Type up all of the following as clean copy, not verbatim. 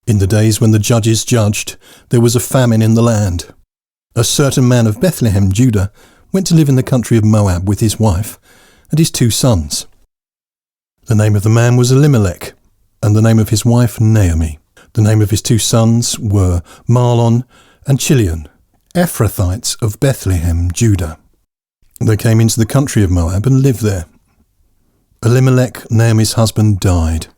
In the days when the judges judged, there was a famine in the land. A certain man of Bethlehem, Judah, went to live in the country of Moab with his wife and his 2 sons. The name of the man was Elimelech, and the name of his wife Naomi. The name of his 2 sons were Mahlon and Chilion, Ephrathites of Bethlehem, Judah. They came into the country of Moab and lived there. Elimelech, Naomi's husband, died,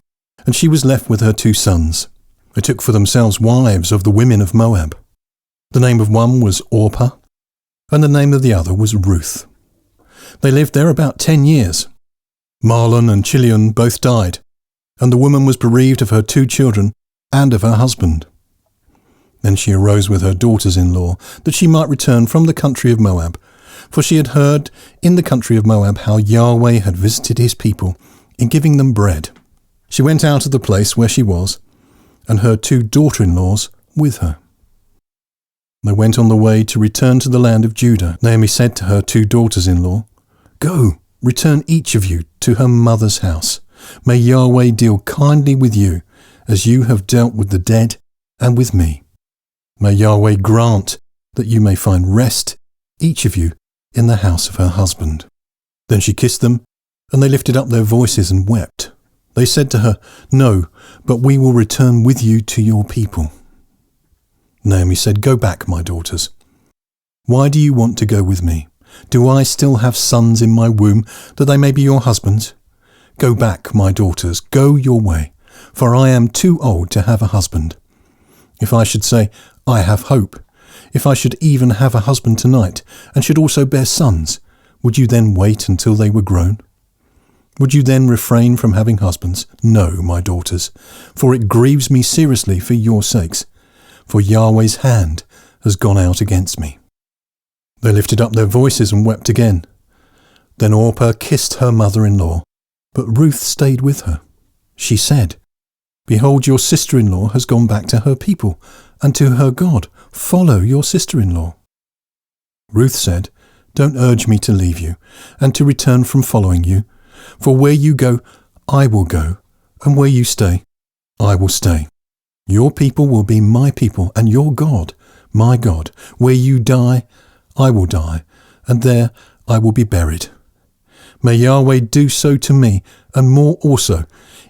and she was left with her 2 sons. They took for themselves wives of the women of Moab. The name of one was Orpah, and the name of the other was Ruth. They lived there about 10 years. Mahlon and Chilion both died, and the woman was bereaved of her 2 children and of her husband. Then she arose with her daughters-in-law, that she might return from the country of Moab, for she had heard in the country of Moab how Yahweh had visited his people in giving them bread. She went out of the place where she was, and her 2 daughter-in-laws with her. They went on the way to return to the land of Judah. Naomi said to her 2 daughters-in-law, "Go, return each of you to her mother's house. May Yahweh deal kindly with you, as you have dealt with the dead and with me. May Yahweh grant that you may find rest, each of you, in the house of her husband." Then she kissed them, and they lifted up their voices and wept. They said to her, "No, but we will return with you to your people." Naomi said, "Go back, my daughters. Why do you want to go with me? Do I still have sons in my womb, that they may be your husbands? Go back, my daughters, go your way, for I am too old to have a husband. If I should say, I have hope, if I should even have a husband tonight, and should also bear sons, would you then wait until they were grown? Would you then refrain from having husbands? No, my daughters, for it grieves me seriously for your sakes, for Yahweh's hand has gone out against me." They lifted up their voices and wept again. Then Orpah kissed her mother-in-law, but Ruth stayed with her. She said, "Behold, your sister-in-law has gone back to her people and to her God. Follow your sister-in-law." Ruth said, "Don't urge me to leave you and to return from following you. For where you go, I will go, and where you stay, I will stay. Your people will be my people, and your God, my God. Where you die, I will die, and there I will be buried. May Yahweh do so to me, and more also,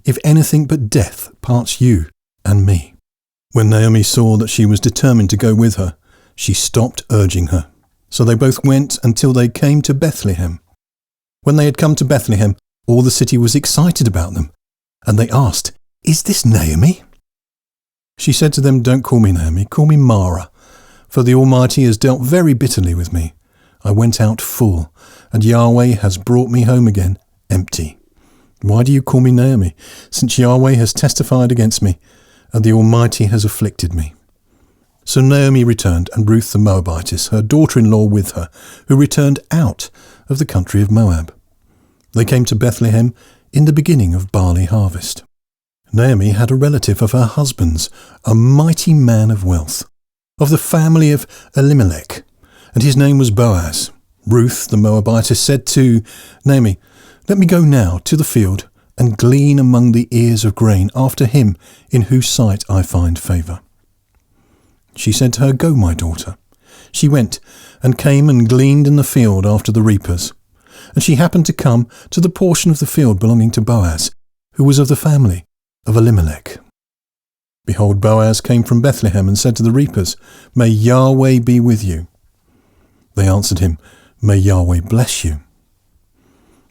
if anything but death parts you and me." When Naomi saw that she was determined to go with her, she stopped urging her. So they both went until they came to Bethlehem. When they had come to Bethlehem, all the city was excited about them, and they asked, "Is this Naomi?" She said to them, "Don't call me Naomi, call me Mara, for the Almighty has dealt very bitterly with me. I went out full, and Yahweh has brought me home again empty. Why do you call me Naomi, since Yahweh has testified against me, and the Almighty has afflicted me?" So Naomi returned, and Ruth the Moabitess, her daughter-in-law, with her, who returned out of the country of Moab. They came to Bethlehem in the beginning of barley harvest. Naomi had a relative of her husband's, a mighty man of wealth, of the family of Elimelech, and his name was Boaz. Ruth the Moabitess said to Naomi, "Let me go now to the field and glean among the ears of grain after him in whose sight I find favour." She said to her, "Go, my daughter." She went and came and gleaned in the field after the reapers. And she happened to come to the portion of the field belonging to Boaz, who was of the family of Elimelech. Behold, Boaz came from Bethlehem and said to the reapers, "May Yahweh be with you." They answered him, "May Yahweh bless you."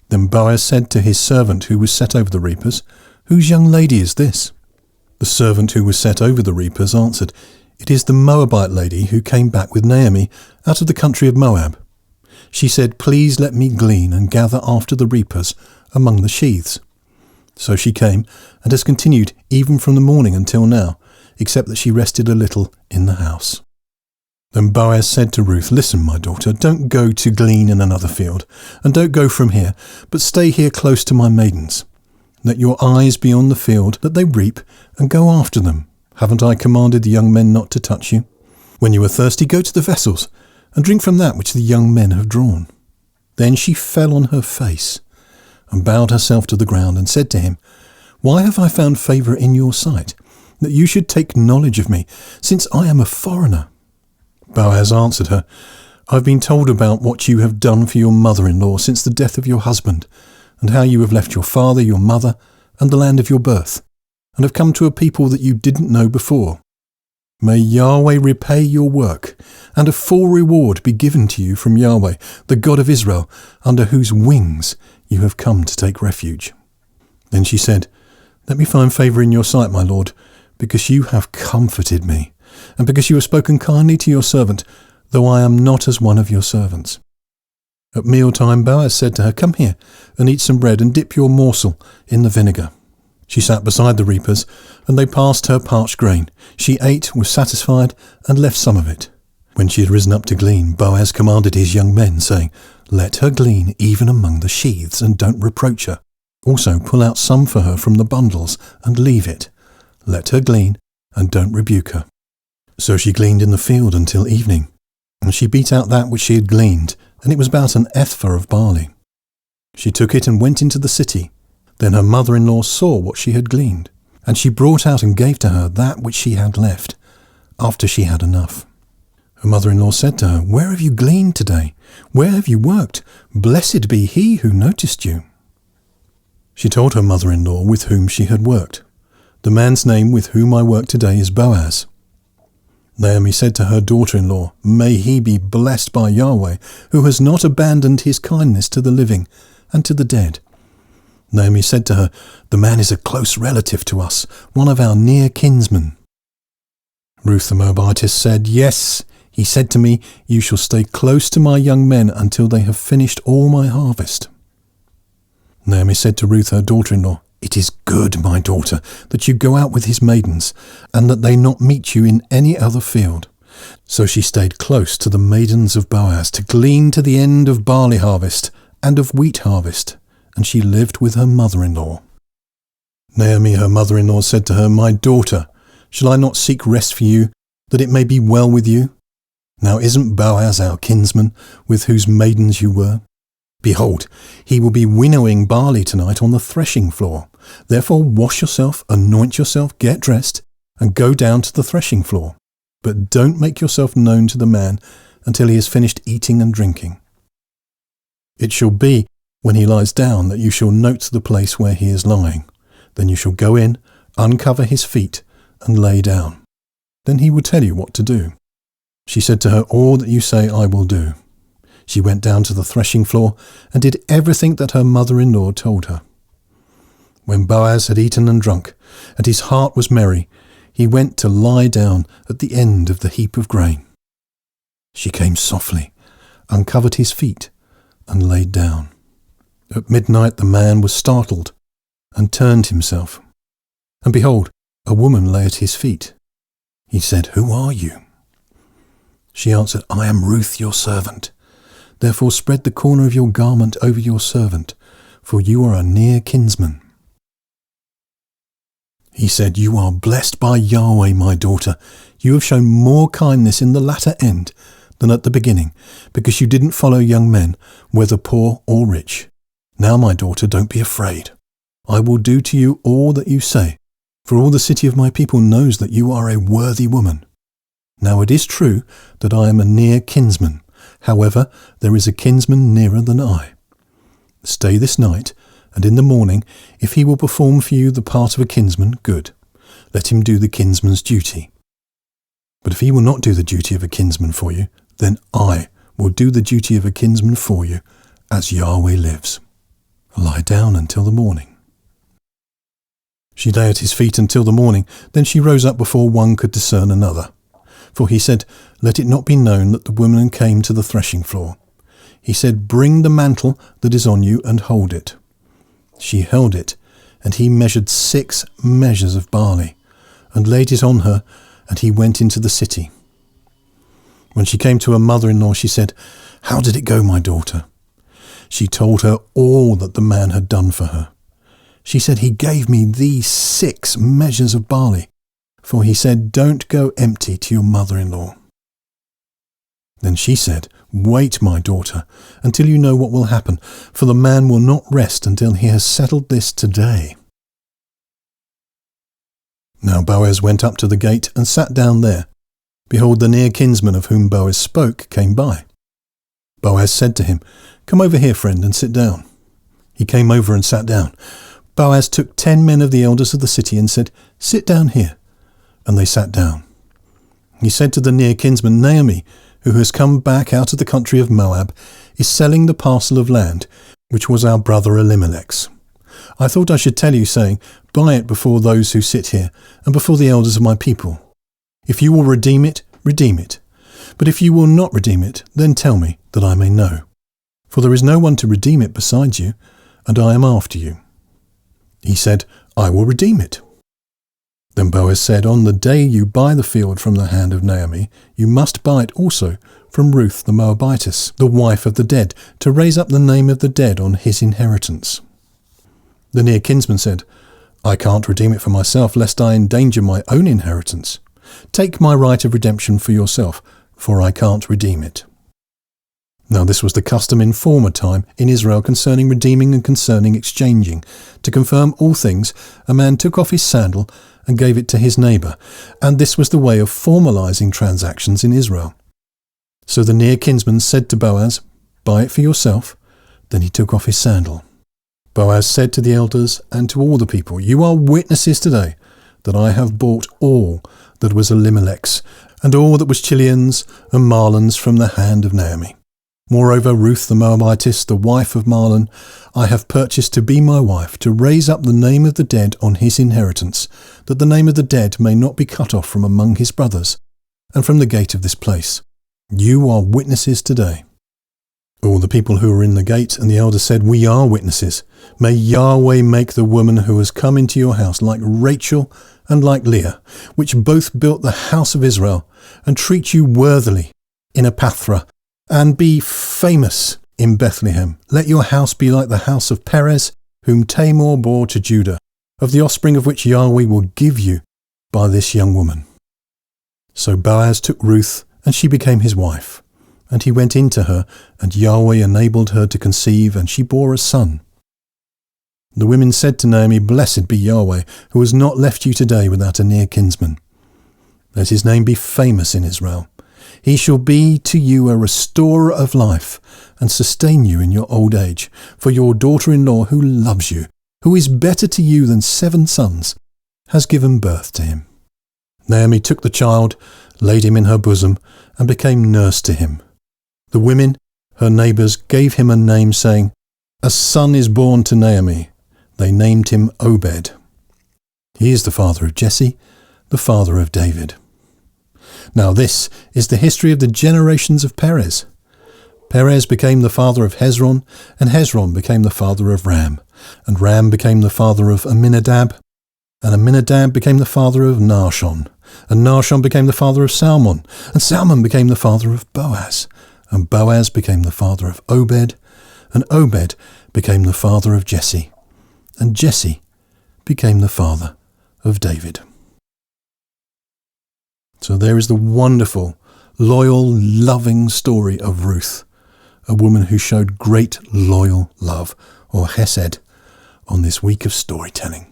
Then Boaz said to his servant who was set over the reapers, "Whose young lady is this?" The servant who was set over the reapers answered, "It is the Moabite lady who came back with Naomi out of the country of Moab. She said, 'Please let me glean and gather after the reapers among the sheaves.' So she came, and has continued even from the morning until now, except that she rested a little in the house." Then Boaz said to Ruth, "Listen, my daughter, don't go to glean in another field, and don't go from here, but stay here close to my maidens. Let your eyes be on the field that they reap, and go after them. Haven't I commanded the young men not to touch you? When you are thirsty, go to the vessels, and drink from that which the young men have drawn." Then she fell on her face, and bowed herself to the ground, and said to him, "Why have I found favour in your sight, that you should take knowledge of me, since I am a foreigner?" Boaz answered her, "I've been told about what you have done for your mother-in-law since the death of your husband, and how you have left your father, your mother, and the land of your birth, and have come to a people that you didn't know before. May Yahweh repay your work, and a full reward be given to you from Yahweh, the God of Israel, under whose wings you have come to take refuge." Then she said, "Let me find favour in your sight, my lord, because you have comforted me, and because you have spoken kindly to your servant, though I am not as one of your servants." At mealtime Boaz said to her, "Come here and eat some bread and dip your morsel in the vinegar." She sat beside the reapers, and they passed her parched grain. She ate, was satisfied, and left some of it. When she had risen up to glean, Boaz commanded his young men, saying, "Let her glean even among the sheaves, and don't reproach her. Also pull out some for her from the bundles, and leave it. Let her glean, and don't rebuke her." So she gleaned in the field until evening, and she beat out that which she had gleaned, and it was about an ephah of barley. She took it and went into the city. Then her mother-in-law saw what she had gleaned, and she brought out and gave to her that which she had left, after she had enough. Her mother-in-law said to her, "Where have you gleaned today? Where have you worked? Blessed be he who noticed you." She told her mother-in-law with whom she had worked. "The man's name with whom I work today is Boaz." Naomi said to her daughter-in-law, "May he be blessed by Yahweh, who has not abandoned his kindness to the living and to the dead." Naomi said to her, "The man is a close relative to us, one of our near kinsmen." Ruth the Moabitess said, "Yes, he said to me, 'You shall stay close to my young men until they have finished all my harvest.'" Naomi said to Ruth her daughter-in-law, "It is good, my daughter, that you go out with his maidens, and that they not meet you in any other field." So she stayed close to the maidens of Boaz to glean to the end of barley harvest and of wheat harvest, and she lived with her mother-in-law. Naomi, her mother-in-law, said to her, "My daughter, shall I not seek rest for you, that it may be well with you? Now isn't Boaz our kinsman, with whose maidens you were? Behold, he will be winnowing barley tonight on the threshing floor. Therefore wash yourself, anoint yourself, get dressed, and go down to the threshing floor. But don't make yourself known to the man until he has finished eating and drinking. It shall be, when he lies down, that you shall note the place where he is lying. Then you shall go in, uncover his feet, and lay down. Then he will tell you what to do." She said to her, "All that you say I will do." She went down to the threshing floor and did everything that her mother-in-law told her. When Boaz had eaten and drunk, and his heart was merry, he went to lie down at the end of the heap of grain. She came softly, uncovered his feet, and laid down. At midnight the man was startled, and turned himself. And behold, a woman lay at his feet. He said, "Who are you?" She answered, "I am Ruth your servant. Therefore spread the corner of your garment over your servant, for you are a near kinsman." He said, "You are blessed by Yahweh, my daughter. You have shown more kindness in the latter end than at the beginning, because you didn't follow young men, whether poor or rich. Now, my daughter, don't be afraid. I will do to you all that you say, for all the city of my people knows that you are a worthy woman. Now it is true that I am a near kinsman. However, there is a kinsman nearer than I. Stay this night, and in the morning, if he will perform for you the part of a kinsman, good. Let him do the kinsman's duty. But if he will not do the duty of a kinsman for you, then I will do the duty of a kinsman for you, as Yahweh lives. Lie down until the morning." She lay at his feet until the morning. Then she rose up before one could discern another. For he said, "Let it not be known that the woman came to the threshing floor." He said, "Bring the mantle that is on you and hold it." She held it, and he measured 6 measures of barley, and laid it on her, and he went into the city. When she came to her mother-in-law, she said, "How did it go, my daughter?" She told her all that the man had done for her. She said, "He gave me these 6 measures of barley, for he said, 'Don't go empty to your mother-in-law.'" Then she said, "Wait, my daughter, until you know what will happen, for the man will not rest until he has settled this today." Now Boaz went up to the gate and sat down there. Behold, the near kinsman of whom Boaz spoke came by. Boaz said to him, "Come over here, friend, and sit down." He came over and sat down. Boaz took 10 men of the elders of the city and said, "Sit down here." And they sat down. He said to the near kinsman, "Naomi, who has come back out of the country of Moab, is selling the parcel of land, which was our brother Elimelech's. I thought I should tell you, saying, buy it before those who sit here, and before the elders of my people. If you will redeem it, redeem it. But if you will not redeem it, then tell me, that I may know. For there is no one to redeem it besides you, and I am after you." He said, "I will redeem it." Then Boaz said, "On the day you buy the field from the hand of Naomi, you must buy it also from Ruth the Moabitess, the wife of the dead, to raise up the name of the dead on his inheritance." The near kinsman said, "I can't redeem it for myself, lest I endanger my own inheritance. Take my right of redemption for yourself, for I can't redeem it." Now this was the custom in former time in Israel concerning redeeming and concerning exchanging. To confirm all things, a man took off his sandal and gave it to his neighbour, and this was the way of formalising transactions in Israel. So the near kinsman said to Boaz, "Buy it for yourself." Then he took off his sandal. Boaz said to the elders and to all the people, "You are witnesses today that I have bought all that was Elimelech's, and all that was Chilion's and Mahlon's from the hand of Naomi. Moreover, Ruth the Moabitess, the wife of Mahlon, I have purchased to be my wife, to raise up the name of the dead on his inheritance, that the name of the dead may not be cut off from among his brothers, and from the gate of this place. You are witnesses today." All the people who were in the gate and the elders said, "We are witnesses. May Yahweh make the woman who has come into your house like Rachel and like Leah, which both built the house of Israel, and treat you worthily in Epaphra, and be famous in Bethlehem. Let your house be like the house of Perez, whom Tamar bore to Judah, of the offspring of which Yahweh will give you by this young woman." So Boaz took Ruth, and she became his wife. And he went in to her, and Yahweh enabled her to conceive, and she bore a son. The women said to Naomi, "Blessed be Yahweh, who has not left you today without a near kinsman. Let his name be famous in Israel. He shall be to you a restorer of life, and sustain you in your old age. For your daughter-in-law, who loves you, who is better to you than 7 sons, has given birth to him." Naomi took the child, laid him in her bosom, and became nurse to him. The women, her neighbours, gave him a name, saying, "A son is born to Naomi." They named him Obed. He is the father of Jesse, the father of David. Now this is the history of the generations of Perez. Perez became the father of Hezron, and Hezron became the father of Ram, and Ram became the father of Amminadab, and Amminadab became the father of Nahshon, and Nahshon became the father of Salmon, and Salmon became the father of Boaz, and Boaz became the father of Obed, and Obed became the father of Jesse, and Jesse became the father of David. So there is the wonderful, loyal, loving story of Ruth, a woman who showed great loyal love, or chesed, on this week of storytelling.